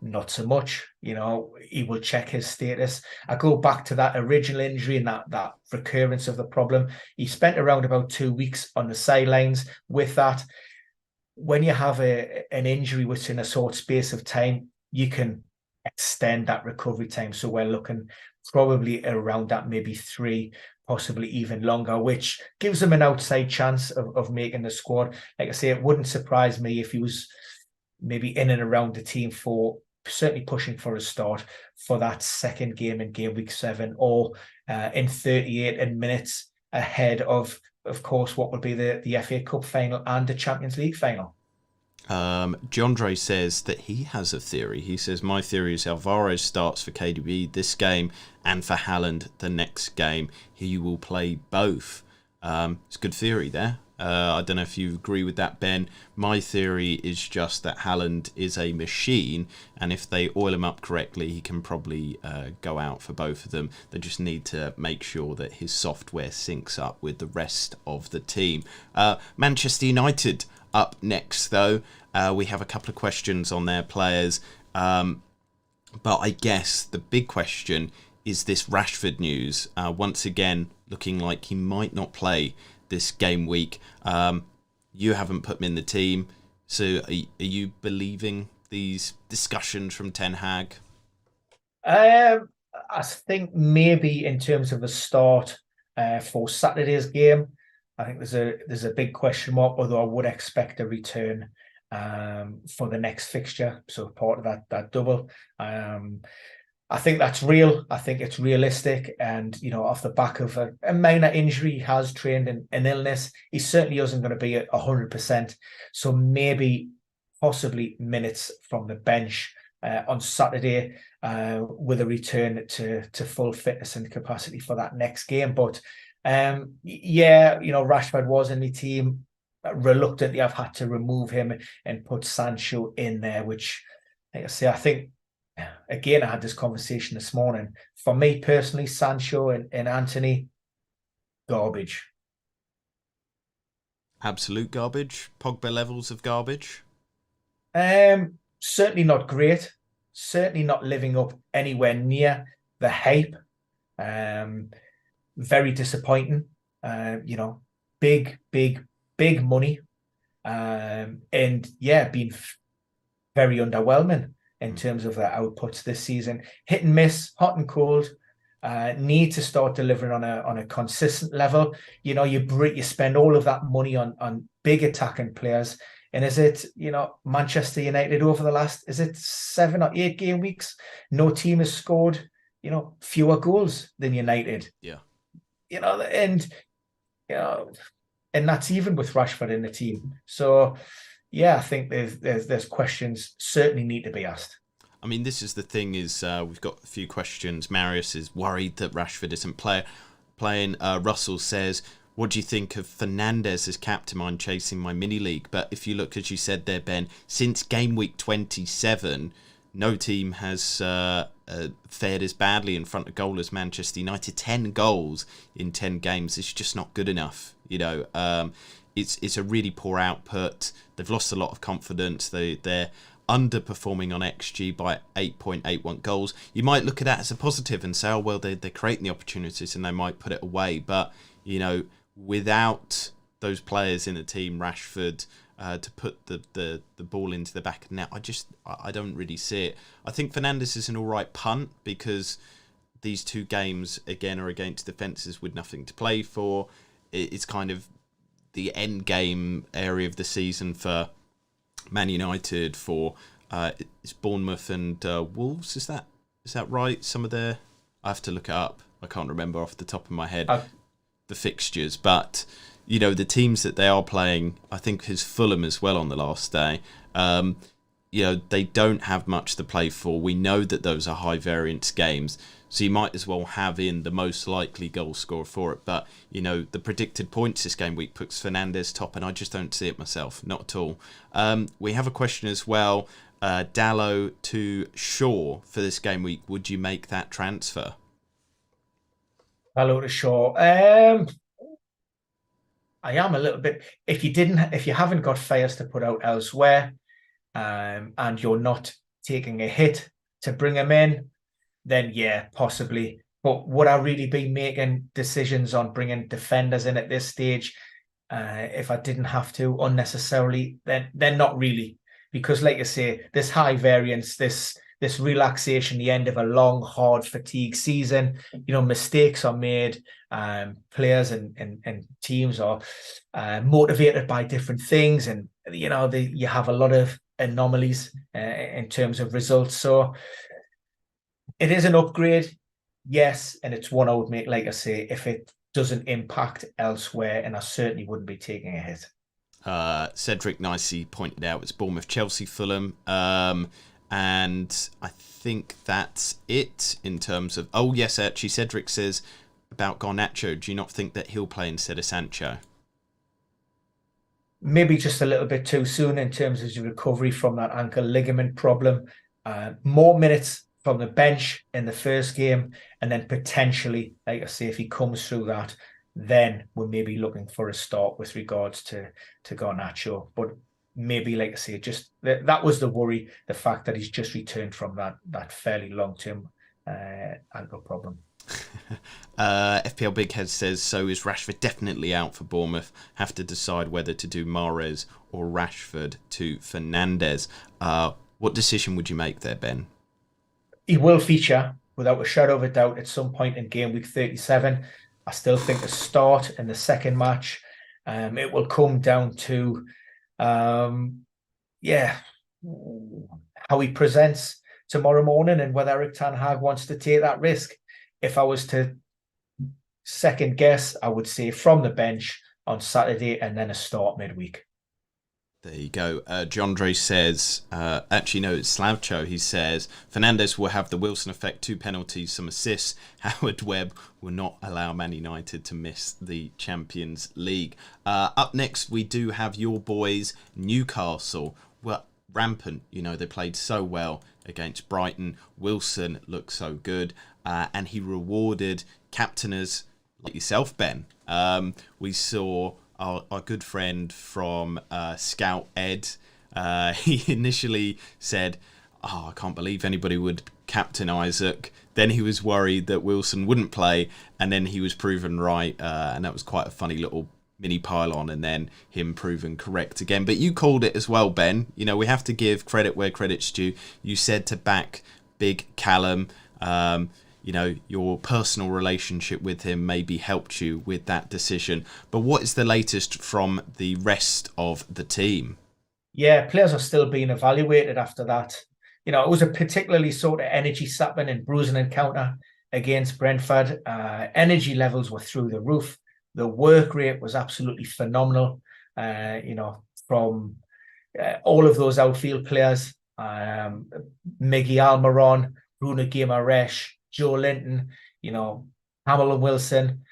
not so much. He will check his status. I go back to that original injury and that recurrence of the problem. He spent around about 2 weeks on the sidelines with that. When you have an injury within a short space of time, you can extend that recovery time. So we're looking probably around that, maybe 3, possibly even longer, which gives him an outside chance of making the squad. Like I say, it wouldn't surprise me if he was maybe in and around the team for certainly pushing for a start for that second game in game week 7, or in 38 minutes ahead of course, what would be the FA Cup final and the Champions League final. Jondre says that he has a theory. He says, my theory is Alvarez starts for KDB this game and for Haaland the next game. He will play both. It's a good theory there. I don't know if you agree with that, Ben. My theory is just that Haaland is a machine, and if they oil him up correctly, he can probably go out for both of them. They just need to make sure that his software syncs up with the rest of the team. Manchester United up next, though. We have a couple of questions on their players. But I guess the big question is this Rashford news. Once again, looking like he might not play this game week. You haven't put him in the team, so are you believing these discussions from Ten Hag? I think maybe in terms of a start for Saturday's game, I think there's a big question mark, although I would expect a return for the next fixture, so part of that double. I think that's real. I think it's realistic. And, off the back of a minor injury, he has trained in an illness. He certainly isn't going to be at 100%. So maybe possibly minutes from the bench on Saturday with a return to full fitness and capacity for that next game. But Rashford was in the team. Reluctantly, I've had to remove him and put Sancho in there, which, like I say, I think, again, I had this conversation this morning. For me personally, Sancho and Anthony, garbage. Absolute garbage? Pogba levels of garbage? Certainly not great. Certainly not living up anywhere near the hype. Very disappointing. Big money. And yeah, been very underwhelming in terms of their outputs this season. Hit and miss, hot and cold. Need to start delivering on a consistent level. You spend all of that money on big attacking players. And is it, Manchester United over the last, is it 7 or 8 game weeks? No team has scored, fewer goals than United. Yeah. And that's even with Rashford in the team. So yeah, I think there's questions certainly need to be asked. I mean, this is the thing is we've got a few questions. Marius is worried that Rashford isn't playing. Russell says, what do you think of Fernandes as captain? I'm chasing my mini league. But if you look, as you said there, Ben, since game week 27, no team has fared as badly in front of goal as Manchester United. 10 goals in 10 games is just not good enough. It's a really poor output. They've lost a lot of confidence. They're underperforming on XG by 8.81 goals. You might look at that as a positive and say, oh, well, they're creating the opportunities and they might put it away. But, without those players in the team, Rashford, to put the ball into the back of the net, I don't really see it. I think Fernandes is an all right punt because these 2 games, again, are against defences with nothing to play for. It's kind of the end game area of the season for Man United, for it's Bournemouth and Wolves. Is that right? I have to look it up. I can't remember off the top of my head the fixtures, but the teams that they are playing, I think is Fulham as well on the last day. They don't have much to play for. We know that those are high variance games, so you might as well have in the most likely goal scorer for it. But the predicted points this game week puts Fernandes top, and I just don't see it myself, not at all. We have a question as well. Dallo to Shaw for this game week. Would you make that transfer? Dallo to Shaw. I am a little bit. If you haven't got fires to put out elsewhere, and you're not taking a hit to bring him in, then yeah, possibly. But would I really be making decisions on bringing defenders in at this stage if I didn't have to unnecessarily? Then not really, because like I say, this high variance, this relaxation, the end of a long, hard, fatigue season, mistakes are made. Players and teams are motivated by different things, and you have a lot of anomalies in terms of results. So it is an upgrade, yes, and it's one I would make, like I say, if it doesn't impact elsewhere, and I certainly wouldn't be taking a hit. Cedric nicely pointed out it's Bournemouth, Chelsea, Fulham, and I think that's it in terms of... Oh, yes, actually, Cedric says about Garnacho, do you not think that he'll play instead of Sancho? Maybe just a little bit too soon in terms of his recovery from that ankle ligament problem. More minutes from the bench in the first game, and then potentially, like I say, if he comes through that, then we're maybe looking for a start with regards to Garnacho. But maybe, like I say, just that was the worry, the fact that he's just returned from that fairly long-term ankle problem. FPL Big Head says, so is Rashford definitely out for Bournemouth? Have to decide whether to do Mahrez or Rashford to Fernandes. What decision would you make there, Ben? He will feature, without a shadow of a doubt, at some point in game week 37. I still think a start in the second match. It will come down to, how he presents tomorrow morning and whether Erik ten Hag wants to take that risk. If I was to second guess, I would say from the bench on Saturday and then a start midweek. There you go. Jondre says, it's Slavcho. He says, Fernandes will have the Wilson effect, 2 penalties, some assists. Howard Webb will not allow Man United to miss the Champions League. Up next, we do have your boys, Newcastle. Well, rampant. They played so well against Brighton. Wilson looked so good. And he rewarded captainers like yourself, Ben. We saw our good friend from Scout Ed. He initially said, I can't believe anybody would captain Isaac. Then he was worried that Wilson wouldn't play, and then he was proven right, and that was quite a funny little mini pylon, and then him proven correct again. But you called it as well, Ben. We have to give credit where credit's due. You said to back big Callum. Your personal relationship with him maybe helped you with that decision. But what is the latest from the rest of the team? Yeah, players are still being evaluated after that. It was a particularly sort of energy-sapping and bruising encounter against Brentford. Energy levels were through the roof. The work rate was absolutely phenomenal, from all of those outfield players. Miggy Almiron, Bruno Guimaraes, Joe Linton, Hamilton Wilson.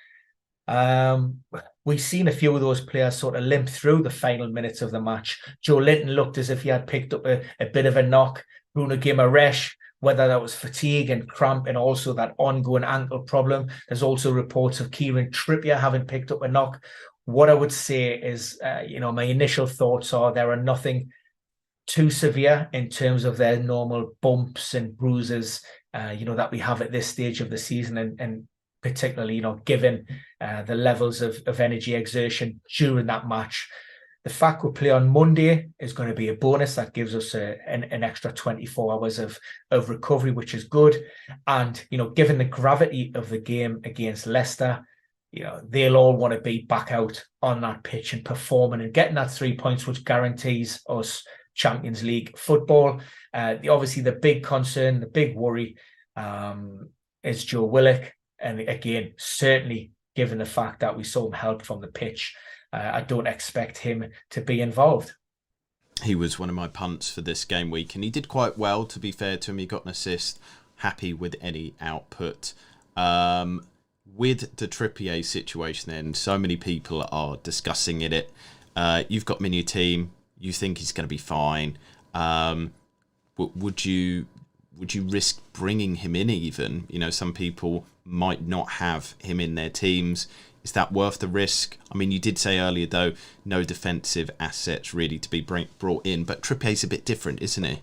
We've seen a few of those players sort of limp through the final minutes of the match. Joe Linton looked as if he had picked up a bit of a knock. Bruno Guimaraes, whether that was fatigue and cramp and also that ongoing ankle problem. There's also reports of Kieran Trippier having picked up a knock. What I would say is, my initial thoughts are there are nothing too severe in terms of their normal bumps and bruises that we have at this stage of the season, and particularly, given the levels of energy exertion during that match. The fact we play on Monday is going to be a bonus. That gives us an extra 24 hours of recovery, which is good. And, given the gravity of the game against Leicester, they'll all want to be back out on that pitch and performing and getting that 3 points, which guarantees us Champions League football. Obviously, the big concern, the big worry is Joe Willock. And again, certainly given the fact that we saw him help from the pitch, I don't expect him to be involved. He was one of my punts for this game week, and he did quite well, to be fair to him. He got an assist. Happy with any output. With the Trippier situation then, so many people are discussing it. You've got him in your team. You think he's going to be fine. Would you risk bringing him in even? You know, some people might not have him in their teams. Is that worth the risk? I mean, you did say earlier, though, no defensive assets really to be brought in, but Trippier's a bit different, isn't he?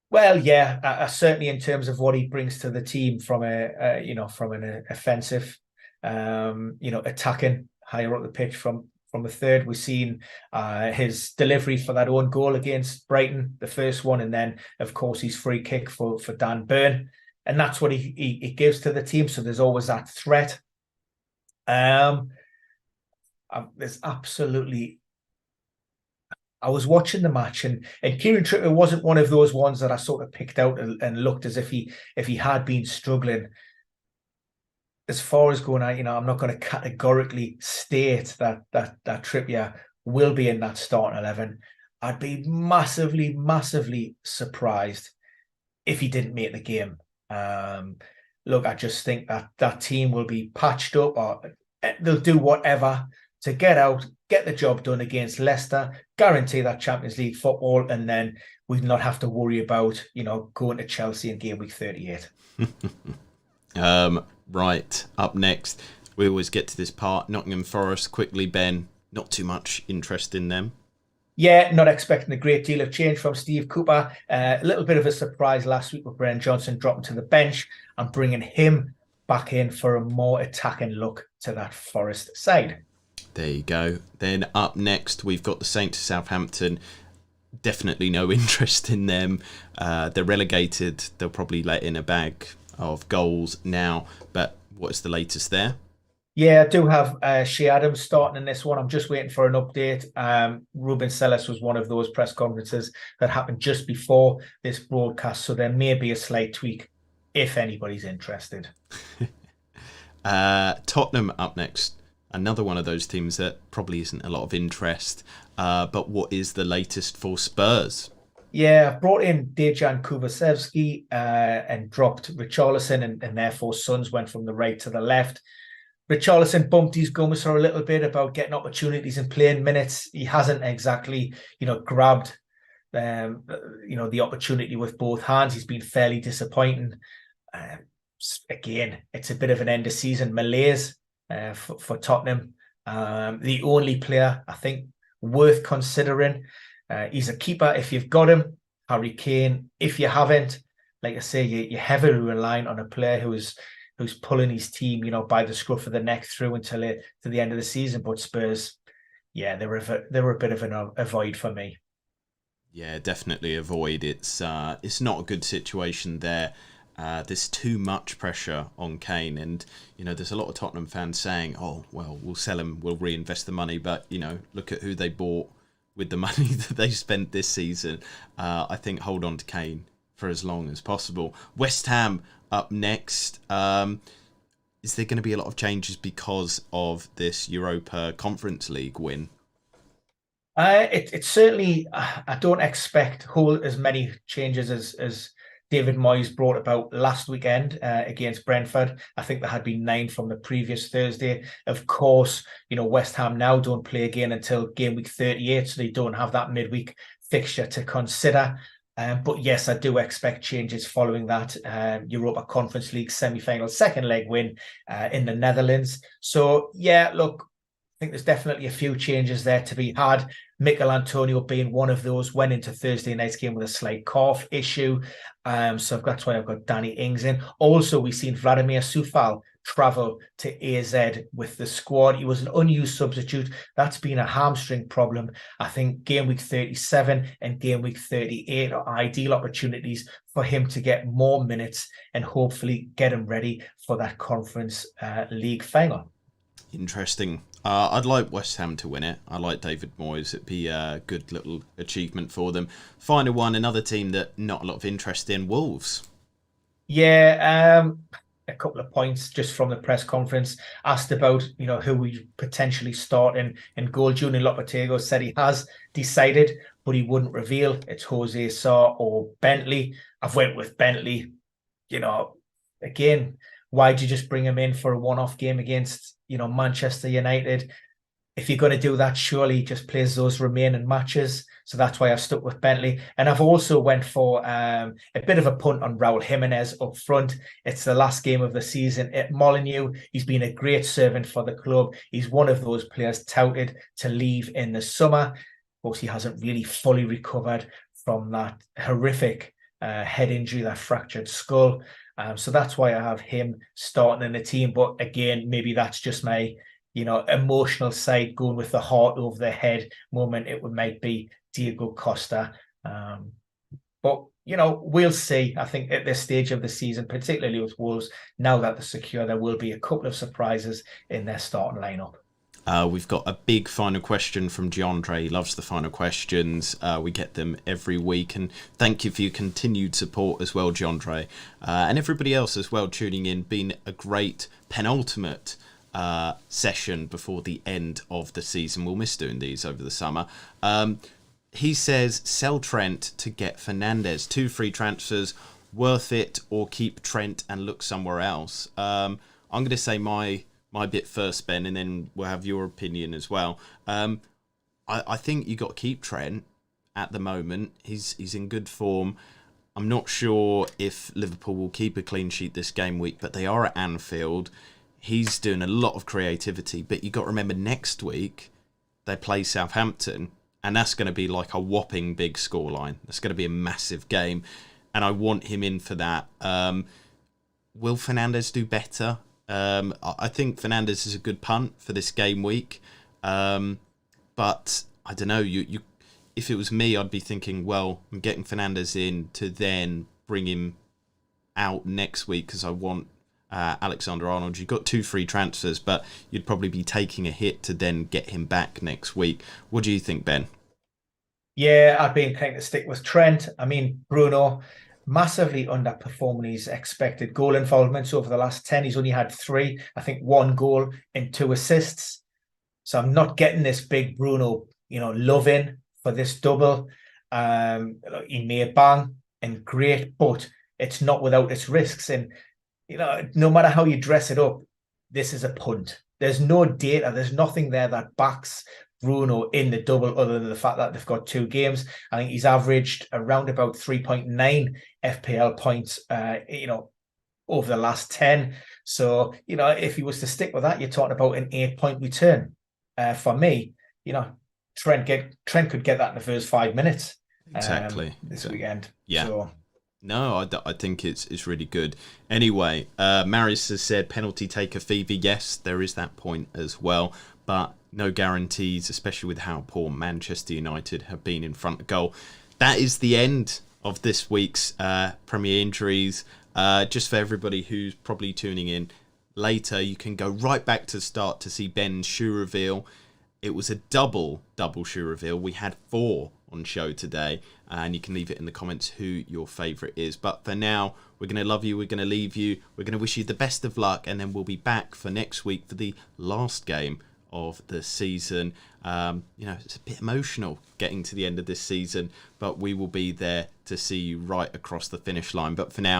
Well, yeah, certainly in terms of what he brings to the team from from an offensive, attacking higher up the pitch from a third. We've seen his delivery for that own goal against Brighton, the first one, and then of course his free kick for Dan Burn, and that's what he gives to the team. So there's always that threat. There's absolutely. I was watching the match, and Kieran Trippier wasn't one of those ones that I sort of picked out and looked as if he had been struggling. As far as going out, I'm not going to categorically state that Trippier will be in that starting 11. I'd be massively, massively surprised if he didn't make the game. Look, I just think that team will be patched up, or they'll do whatever to get out, get the job done against Leicester, guarantee that Champions League football, and then we'd not have to worry about, going to Chelsea in game week 38. Right, up next, we always get to this part. Nottingham Forest, quickly, Ben, not too much interest in them. Yeah, not expecting a great deal of change from Steve Cooper. A little bit of a surprise last week with Brennan Johnson dropping to the bench and bringing him back in for a more attacking look to that Forest side. There you go. Then up next, we've got the Saints of Southampton. Definitely no interest in them. They're relegated. They'll probably let in a bag of goals now. But what is the latest there? Yeah, I do have Shea Adams starting in this one. I'm just waiting for an update. Ruben Celis was one of those press conferences that happened just before this broadcast. So there may be a slight tweak if anybody's interested. Tottenham up next. Another one of those teams that probably isn't a lot of interest. But what is the latest for Spurs? Yeah, I've brought in Dejan Kulusevski and dropped Richarlison, and therefore Sons went from the right to the left. Richarlison bumped his gums for a little bit about getting opportunities and playing minutes. He hasn't exactly, grabbed, the opportunity with both hands. He's been fairly disappointing. Again, it's a bit of an end of season malaise for Tottenham. The only player I think worth considering. He's a keeper if you've got him. Harry Kane. If you haven't, like I say, you're heavily relying on a player who's pulling his team, by the scruff of the neck through until to the end of the season. But Spurs, yeah, they were a bit of an avoid for me. Yeah, definitely avoid. It's not a good situation there. There's too much pressure on Kane, and there's a lot of Tottenham fans saying, "Oh, well, we'll sell him, we'll reinvest the money." But look at who they bought with the money that they spent this season. I think hold on to Kane for as long as possible. West Ham up next. Is there going to be a lot of changes because of this Europa Conference League win? It's certainly. I don't expect as many changes as David Moyes brought about last weekend against Brentford. I think there had been 9 from the previous Thursday. Of course, West Ham now don't play again until game week 38, so they don't have that midweek fixture to consider. But yes, I do expect changes following that Europa Conference League semi-final second leg win in the Netherlands. So yeah, look, I think there's definitely a few changes there to be had. Mikel Antonio being one of those, went into Thursday night's game with a slight cough issue. So that's why I've got Danny Ings in. Also, we've seen Vladimir Sufal travel to AZ with the squad. He was an unused substitute. That's been a hamstring problem. I think game week 37 and game week 38 are ideal opportunities for him to get more minutes and hopefully get him ready for that Conference League final. Interesting. I'd like West Ham to win it. I like David Moyes. It'd be a good little achievement for them. Final one, another team that not a lot of interest in, Wolves. Yeah, a couple of points just from the press conference. Asked about, who we potentially start in goal. Julian Lopetegui said he has decided, but he wouldn't reveal. It's Jose Sarr or Bentley. I've went with Bentley. Again, why'd you just bring him in for a one-off game against, Manchester United? If you're going to do that, surely he just plays those remaining matches. So that's why I've stuck with Bentley. And I've also went for a bit of a punt on Raul Jimenez up front. It's the last game of the season at Molineux. He's been a great servant for the club. He's one of those players touted to leave in the summer. Of course, he hasn't really fully recovered from that horrific head injury, that fractured skull. So that's why I have him starting in the team. But again, maybe that's just my emotional side going with the heart over the head moment. It might be Diego Costa. But, we'll see. I think at this stage of the season, particularly with Wolves, now that they're secure, there will be a couple of surprises in their starting lineup. We've got a big final question from Giandre. He loves the final questions. We get them every week. And thank you for your continued support as well, Giandre. And everybody else as well tuning in. Been a great penultimate session before the end of the season. We'll miss doing these over the summer. He says, sell Trent to get Fernandes. 2 free transfers, worth it, or keep Trent and look somewhere else? I'm going to say my bit first, Ben, and then we'll have your opinion as well. I think you got to keep Trent at the moment. He's in good form. I'm not sure if Liverpool will keep a clean sheet this game week, but they are at Anfield. He's doing a lot of creativity, but you got to remember next week they play Southampton, and that's going to be like a whopping big scoreline. That's going to be a massive game, and I want him in for that. Will Fernandes do better? I think Fernandes is a good punt for this game week, but I don't know. You, if it was me, I'd be thinking, well, I'm getting Fernandes in to then bring him out next week because I want Alexander-Arnold. You've got 2 free transfers, but you'd probably be taking a hit to then get him back next week. What do you think, Ben? Yeah, I'd be inclined to stick with Trent. I mean, Bruno, massively underperforming his expected goal involvements over the last 10. He's only had 3, I think 1 goal and 2 assists. So I'm not getting this big Bruno, love in for this double. He may bang and great, but it's not without its risks. And, no matter how you dress it up, this is a punt. There's no data. There's nothing there that backs Bruno in the double other than the fact that they've got 2 games. I think he's averaged around about 3.9 FPL points, over the last 10. So, if he was to stick with that, you're talking about an 8-point return. For me, Trent could get that in the first 5 minutes. Exactly. This weekend. Yeah. So, no, I think it's really good. Anyway, Marius has said penalty taker fever. Yes, there is that point as well, but no guarantees, especially with how poor Manchester United have been in front of goal. That is the end of this week's Premier Injuries. Just for everybody who's probably tuning in later, you can go right back to the start to see Ben's shoe reveal. It was a double shoe reveal. We had 4 on show today, and you can leave it in the comments who your favourite is. But for now, we're going to love you, we're going to leave you, we're going to wish you the best of luck, and then we'll be back for next week for the last game of the season. It's a bit emotional getting to the end of this season, but we will be there to see you right across the finish line. But for now,